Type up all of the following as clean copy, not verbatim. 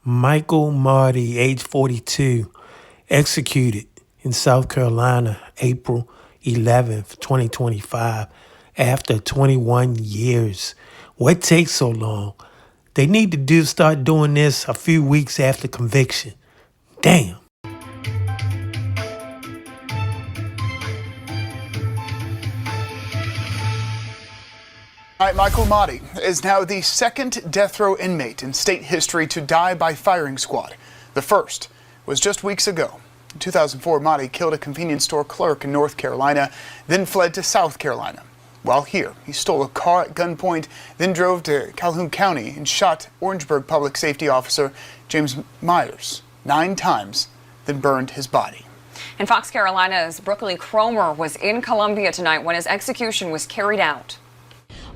Michael Mahdi, age 42, executed in South Carolina, April 11th, 2025, after 21 years. What takes so long? They need to start doing this a few weeks after conviction. Damn. All right, Michael Mahdi is now the second death row inmate in state history to die by firing squad. The first was just weeks ago. In 2004, Mahdi killed a convenience store clerk in North Carolina, then fled to South Carolina. While here, he stole a car at gunpoint, then drove to Calhoun County and shot Orangeburg Public Safety Officer James Myers 9 times, then burned his body. And Fox Carolina's Brooklyn Cromer was in Columbia tonight when his execution was carried out.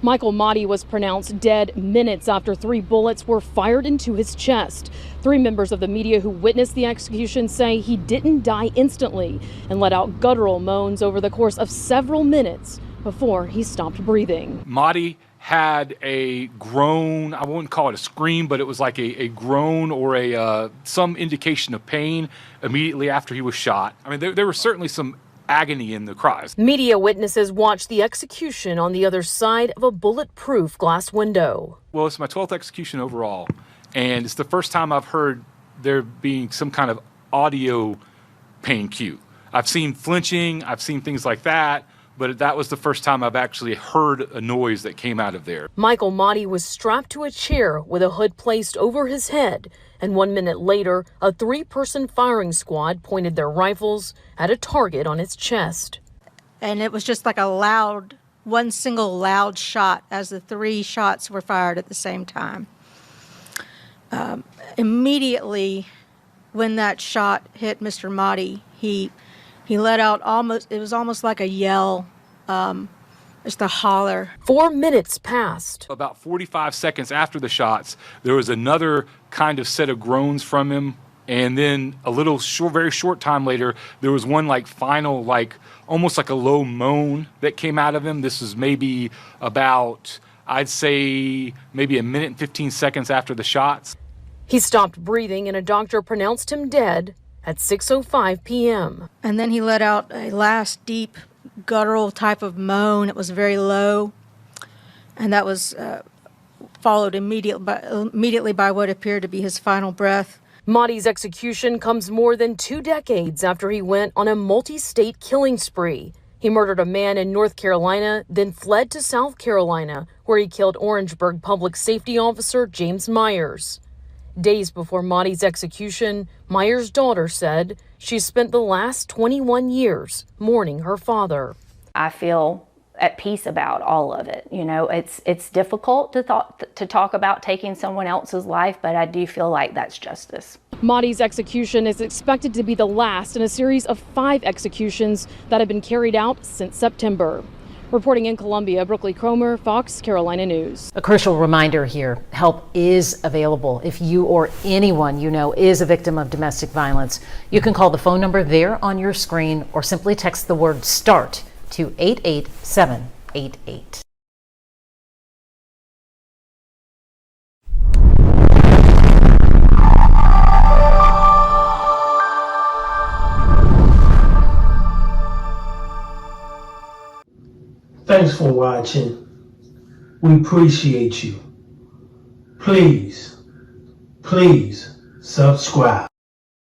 Michael Mahdi was pronounced dead minutes after 3 bullets were fired into his chest. 3 members of the media who witnessed the execution say he didn't die instantly and let out guttural moans over the course of several minutes before he stopped breathing. Mahdi had a groan. I wouldn't call it a scream, but it was like a groan or some indication of pain immediately after he was shot. I mean, there was certainly some agony in the cries. Media witnesses watched the execution on the other side of a bulletproof glass window. Well, it's my 12th execution overall, and it's the first time I've heard there being some kind of audio pain cue. I've seen flinching, I've seen things like that, but that was the first time I've actually heard a noise that came out of there. Michael Mahdi was strapped to a chair with a hood placed over his head, and 1 minute later, a 3-person firing squad pointed their rifles at a target on his chest. And it was just like one single loud shot as the 3 shots were fired at the same time. Immediately, when that shot hit Mr. Mahdi, he let out almost like a yell, just a holler. 4 minutes passed. About 45 seconds after the shots, there was another kind of set of groans from him. And then very short time later, there was one final, almost like a low moan that came out of him. This was maybe about, I'd say, maybe a minute and 15 seconds after the shots. He stopped breathing and a doctor pronounced him dead at 6:05 p.m. And then he let out a last deep guttural type of moan. It was very low, and that was followed immediately by what appeared to be his final breath. Mahdi's execution comes more than 2 decades after he went on a multi-state killing spree. He murdered a man in North Carolina, then fled to South Carolina, where he killed Orangeburg Public Safety Officer James Myers. Days before Mahdi's execution, Myers' daughter said she spent the last 21 years mourning her father. I feel at peace about all of it. You know, it's difficult to talk about taking someone else's life, but I do feel like that's justice. Mahdi's execution is expected to be the last in a series of 5 executions that have been carried out since September. Reporting in Columbia, Brooklyn Cromer, Fox Carolina News. A crucial reminder here, help is available if you or anyone you know is a victim of domestic violence. You can call the phone number there on your screen or simply text the word START to 88788. Thanks for watching. We appreciate you. Please subscribe.